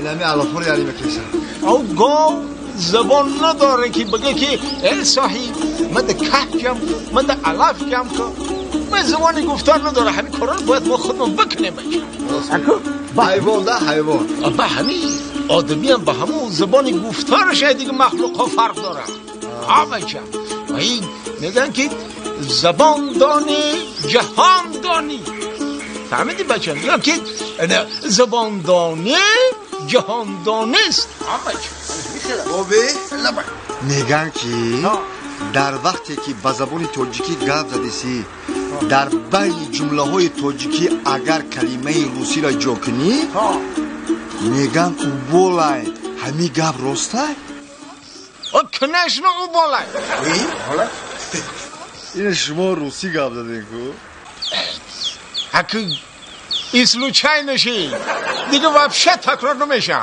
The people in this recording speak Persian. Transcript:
نمی علافور یعنی بکشم او گاو زبان نداره که بگه که ای صاحب من ده که جمع من ده علاف جمع کن من زبانی گفتار نداره همین کاران باید ما خودمون بکنیم حیوان ده حیوان به همین آدمی هم به همون زبانی گفتارش دیگه مخلوق ها فرق داره بچه و این میگن که زبان دانی جهان دانی فهمیدی بچه میگن که زبان دانی جهان دانست میگن که در وقتی که با زبان تاجیکی گپ زدیسی در بین جمله های تاجیکی اگر کلمه روسی را جا کنی میگن او بالای همی گپ راسته کنشنا او بالای این شما روسی گپ زدین کو اگه این سلوچای نشی دیگه وابشه تکرار نمیشه